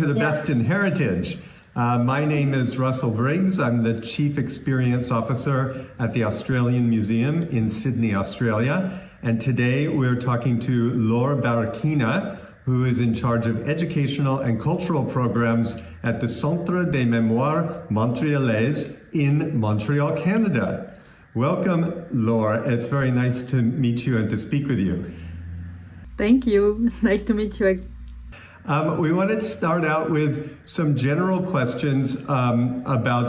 to the Best in Heritage. My name is Russell Briggs. I'm the Chief Experience Officer at the Australian Museum in Sydney, Australia. And today we're talking to Laure Barakina, who is in charge of educational and cultural programs at the Centre des Mémoires Montréalaises in Montreal, Canada. Welcome, Laure. It's very nice to meet you and to speak with you. Thank you. Nice to meet you. We wanted to start out with some general questions about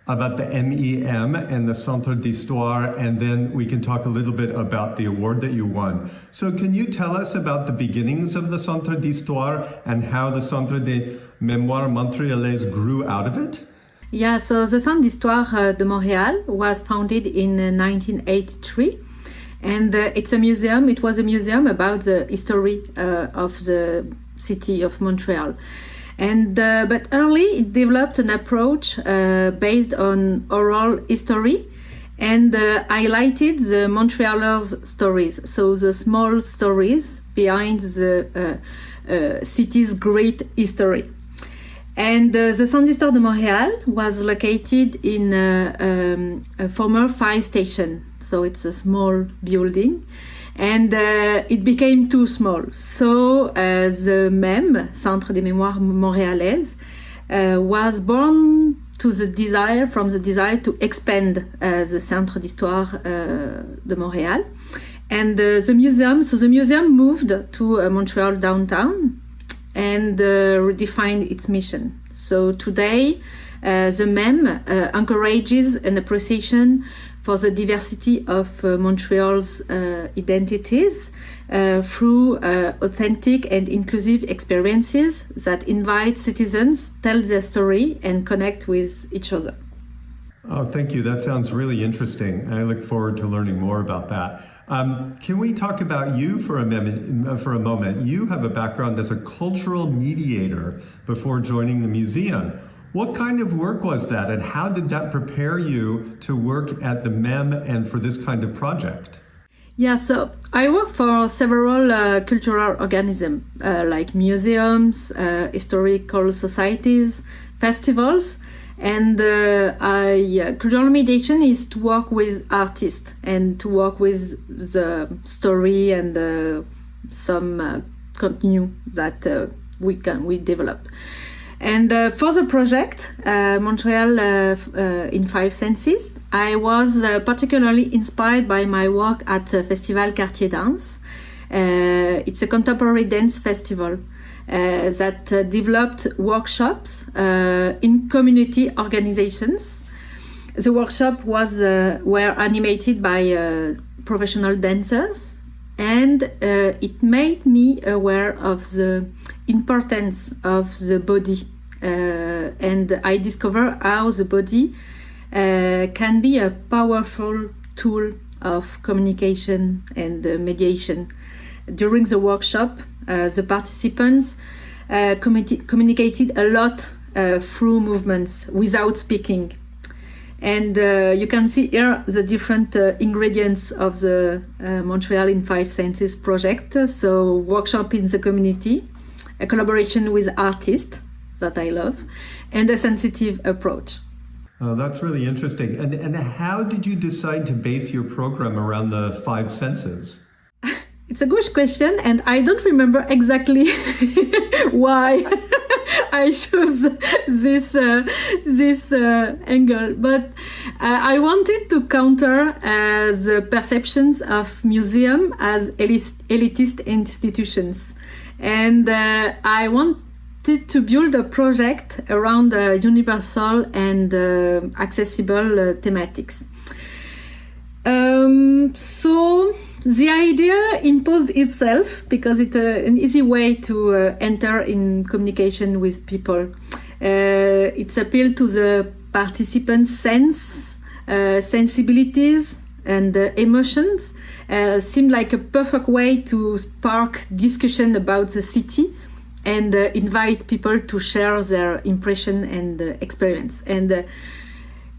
the MEM and the Centre d'Histoire, and then we can talk a little bit about the award that you won. So can you tell us about the beginnings of the Centre d'Histoire and how the Centre des Mémoires Montréalaises grew out of it? Yeah, so the Centre d'Histoire de Montréal was founded in 1983. And it's a museum. It was a museum about the history of the city of Montreal. And but early it developed an approach based on oral history and highlighted the Montrealers' stories. So the small stories behind the city's great history. And the Centre d'Histoire de Montréal was located in a former fire station. So it's a small building, and it became too small. So the MEM, Centre des Mémoires Montréalaises, was born from the desire to expand the Centre d'Histoire de Montréal. And the museum moved to Montreal downtown and redefined its mission. So today, the MEM encourages an appreciation for the diversity of Montreal's identities through authentic and inclusive experiences that invite citizens tell their story and connect with each other. Oh, thank you. That sounds really interesting. I look forward to learning more about that. Can we talk about you for a moment? You have a background as a cultural mediator before joining the museum. What kind of work was that, and how did that prepare you to work at the MEM and for this kind of project? Yeah, so I work for several cultural organisms like museums, historical societies, festivals, and cultural mediation is to work with artists and to work with the story and some content that we develop. And for the project, Montreal in 5 Senses, I was particularly inspired by my work at Festival Quartier Dance. It's a contemporary dance festival that developed workshops in community organizations. The workshop were animated by professional dancers, and it made me aware of the importance of the body, and I discovered how the body can be a powerful tool of communication and mediation. During the workshop, the participants communicated a lot through movements without speaking. And you can see here the different ingredients of the Montreal in 5 Senses project. So workshop in the community, a collaboration with artists that I love, and a sensitive approach. Oh, that's really interesting. And how did you decide to base your program around the 5 senses? It's a good question, and I don't remember exactly why I chose this angle, but I wanted to counter the perceptions of museums as elitist institutions, and I wanted to build a project around universal and accessible thematics. So the idea imposed itself because it's an easy way to enter in communication with people. It's appealed to the participants' sensibilities and emotions. Seemed like a perfect way to spark discussion about the city and invite people to share their impression and experience. And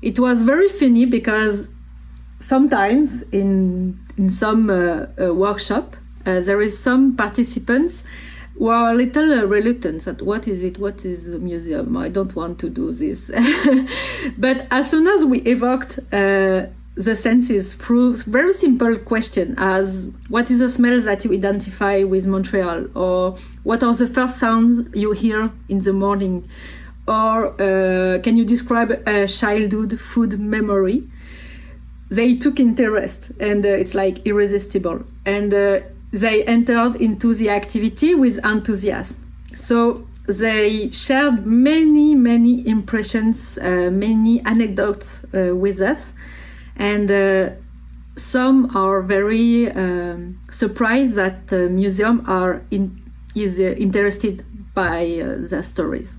it was very funny because sometimes in some workshop there is some participants were a little reluctant at what is it, what is a museum, I don't want to do this. But as soon as we evoked the senses through very simple question as what is the smell that you identify with Montreal, or what are the first sounds you hear in the morning, or can you describe a childhood food memory, they took interest, and it's like irresistible, and they entered into the activity with enthusiasm. So they shared many impressions, many anecdotes with us, and some are very surprised that the museum is interested by their stories.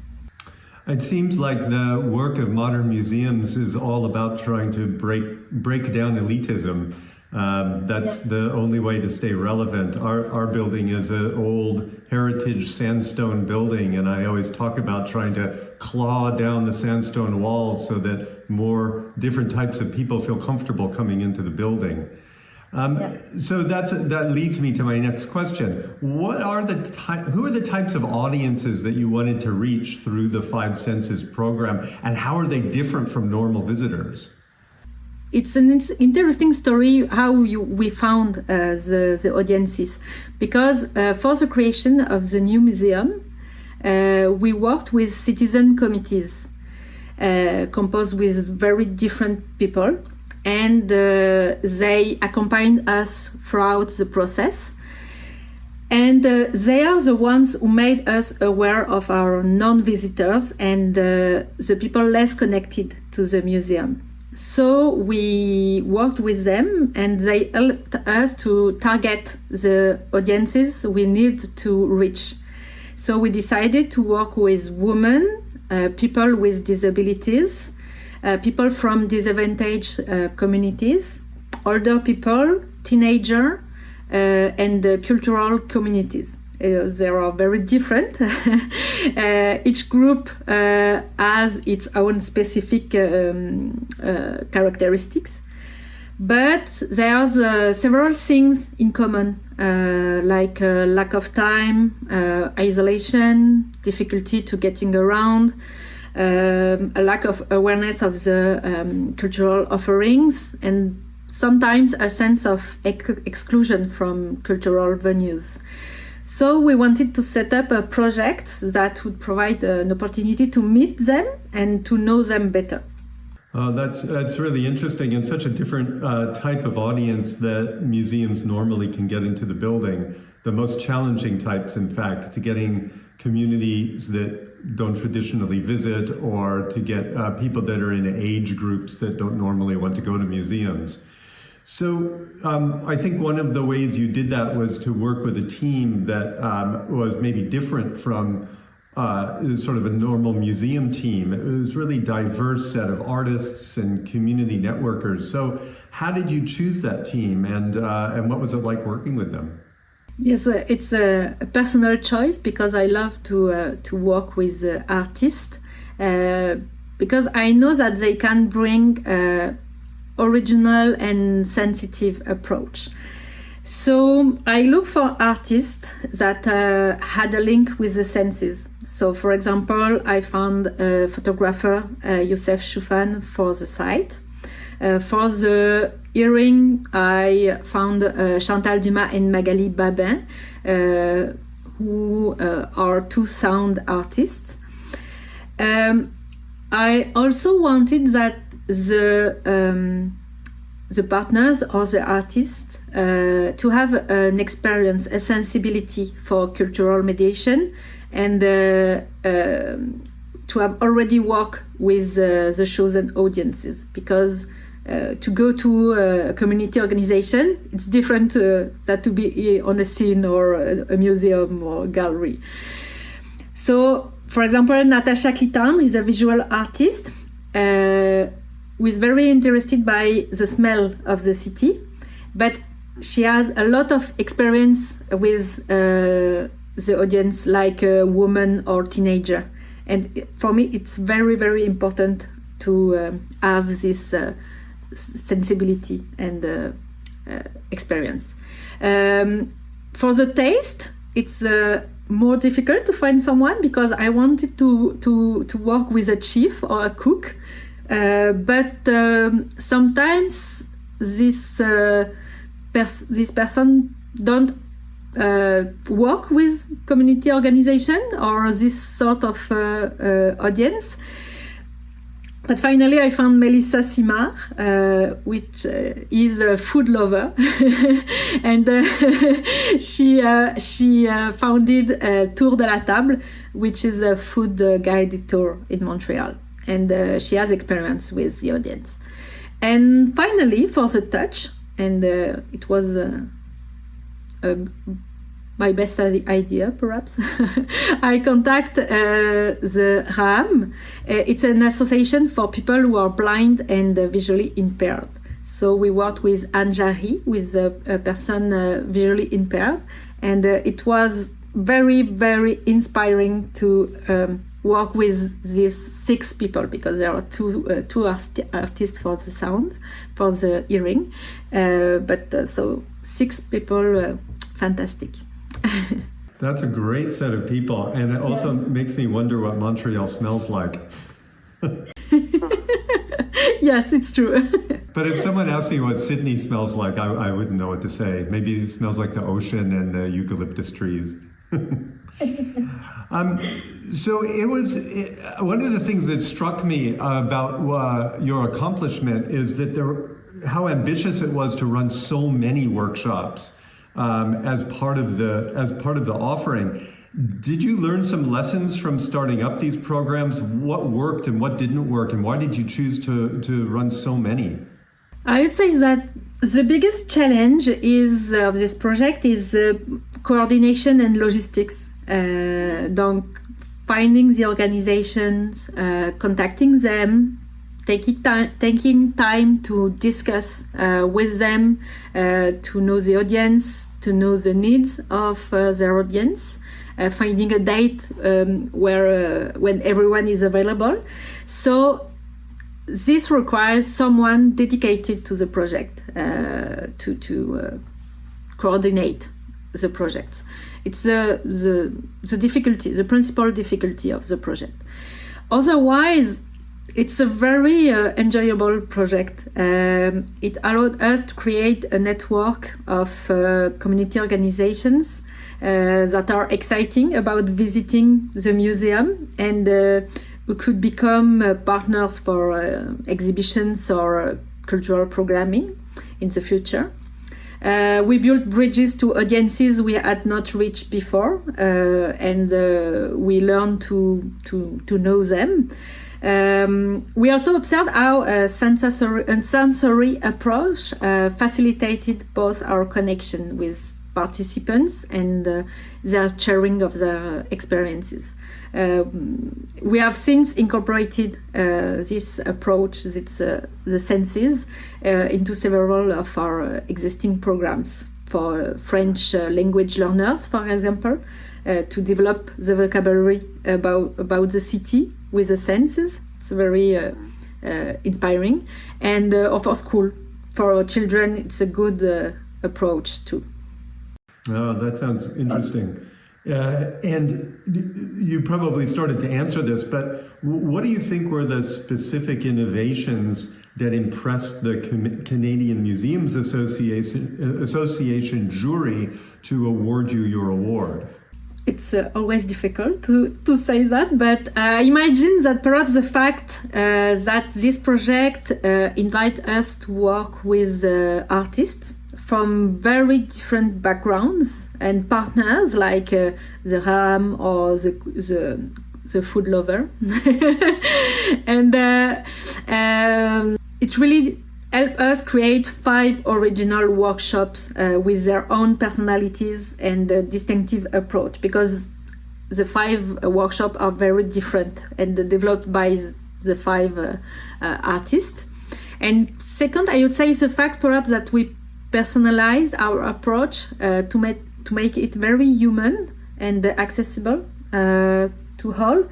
It seems like the work of modern museums is all about trying to break down elitism. That's the only way to stay relevant. Our building is an old heritage sandstone building, and I always talk about trying to claw down the sandstone walls so that more different types of people feel comfortable coming into the building. So that leads me to my next question. Who are the types of audiences that you wanted to reach through the Five Senses program, and how are they different from normal visitors? It's an interesting story how we found the audiences, because for the creation of the new museum, we worked with citizen committees composed with very different people, and they accompanied us throughout the process. And they are the ones who made us aware of our non-visitors and the people less connected to the museum. So we worked with them, and they helped us to target the audiences we need to reach. So we decided to work with women, people with disabilities, people from disadvantaged communities, older people, teenagers, and cultural communities. They are very different. Each group has its own specific characteristics, but there are several things in common, like lack of time, isolation, difficulty to getting around, a lack of awareness of the cultural offerings, and sometimes a sense of exclusion from cultural venues. So we wanted to set up a project that would provide an opportunity to meet them and to know them better. That's really interesting, and such a different type of audience that museums normally can get into the building. The most challenging types, in fact, to getting communities that don't traditionally visit, or to get people that are in age groups that don't normally want to go to museums. So I think one of the ways you did that was to work with a team that was maybe different from sort of a normal museum team. It was really diverse set of artists and community networkers. So how did you choose that team, and what was it like working with them? Yes, it's a personal choice, because I love to work with artists, because I know that they can bring original and sensitive approach. So I look for artists that had a link with the senses. So for example, I found a photographer, Youssef Choufan, for the site. For the hearing, I found Chantal Dumas and Magali Babin, who are two sound artists. I also wanted that the partners or the artists to have an experience, a sensibility for cultural mediation, and to have already worked with the chosen audiences, because to go to a community organization, it's different than to be on a scene or a museum or a gallery. So, for example, Natasha Clitandre is a visual artist who is very interested by the smell of the city, but she has a lot of experience with the audience, like a woman or teenager. And for me, it's very, very important to have this sensibility and experience. For the taste, it's more difficult to find someone because I wanted to work with a chief or a cook, but sometimes this person don't work with community organization or this sort of audience. But finally, I found Melissa Simard, which is a food lover, and she founded Tour de la Table, which is a food guided tour in Montreal, and she has experience with the audience. And finally, for the touch, and it was my best idea, perhaps. I contact the RAM. It's an association for people who are blind and visually impaired. So we worked with Anne Jarry, with a person visually impaired, and it was very, very inspiring to work with these 6 people because there are two artists for the sound, for the hearing, but so 6 people, fantastic. That's a great set of people, and it also makes me wonder what Montreal smells like. Yes, it's true. But if someone asked me what Sydney smells like, I wouldn't know what to say. Maybe it smells like the ocean and the eucalyptus trees. So it was one of the things that struck me about your accomplishment is that how ambitious it was to run so many workshops. As part of the offering. Did you learn some lessons from starting up these programs? What worked and what didn't work, and why did you choose to run so many? I would say that the biggest challenge of this project is coordination and logistics. Donc finding the organizations, contacting them, taking time to discuss with them, to know the audience, to know the needs of their audience, finding a date when everyone is available. So this requires someone dedicated to the project to coordinate the projects. It's the difficulty, the principal difficulty of the project. Otherwise, it's a very enjoyable project. It allowed us to create a network of community organizations that are exciting about visiting the museum and who could become partners for exhibitions or cultural programming in the future. We built bridges to audiences we had not reached before, and we learned to know them. We also observed how a sensory approach facilitated both our connection with participants and their sharing of their experiences. We have since incorporated this approach, the senses, into several of our existing programs for French language learners, for example, to develop the vocabulary about the city with the senses. It's very inspiring. And of course, school. For children, it's a good approach too. Oh, that sounds interesting. And you probably started to answer this, but what do you think were the specific innovations that impressed the Canadian Museums Association jury to award you your award? It's always difficult to say that, but I imagine that perhaps the fact that this project invites us to work with artists from very different backgrounds and partners like the RAM or the food lover. And it really helped us create 5 original workshops with their own personalities and a distinctive approach, because the 5 workshops are very different and developed by the 5 artists. And second, I would say is the fact perhaps that we personalized our approach to make it very human and accessible to all,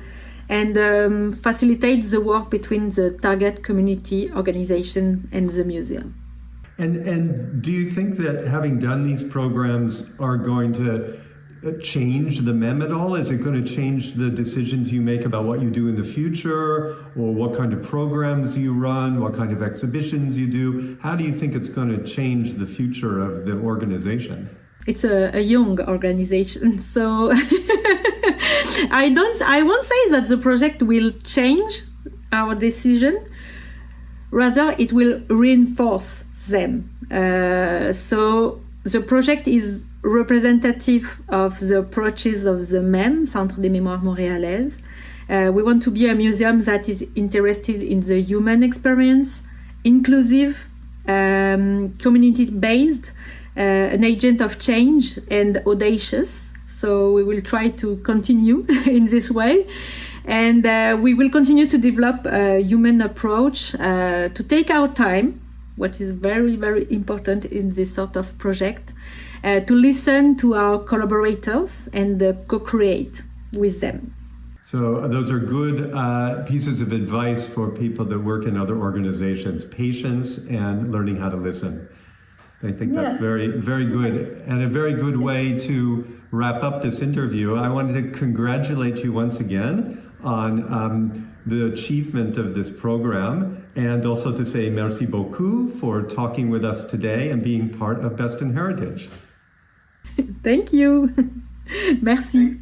and facilitate the work between the target community organization and the museum. And do you think that having done these programs are going to change the MEM at all? Is it going to change the decisions you make about what you do in the future, or what kind of programs you run, what kind of exhibitions you do? How do you think it's going to change the future of the organization? It's a young organization, so I won't say that the project will change our decision. Rather, it will reinforce them. So the project is representative of the approaches of the MEM, Centre des Mémoires Montréalaises. We want to be a museum that is interested in the human experience, inclusive, community-based, an agent of change, and audacious. So we will try to continue in this way. And we will continue to develop a human approach, to take our time, what is very, very important in this sort of project, to listen to our collaborators and co-create with them. So those are good pieces of advice for people that work in other organizations: patience and learning how to listen. I think that's very, very good, and a very good way to wrap up this interview. I wanted to congratulate you once again on the achievement of this program, and also to say merci beaucoup for talking with us today and being part of Best in Heritage. Thank you. Merci.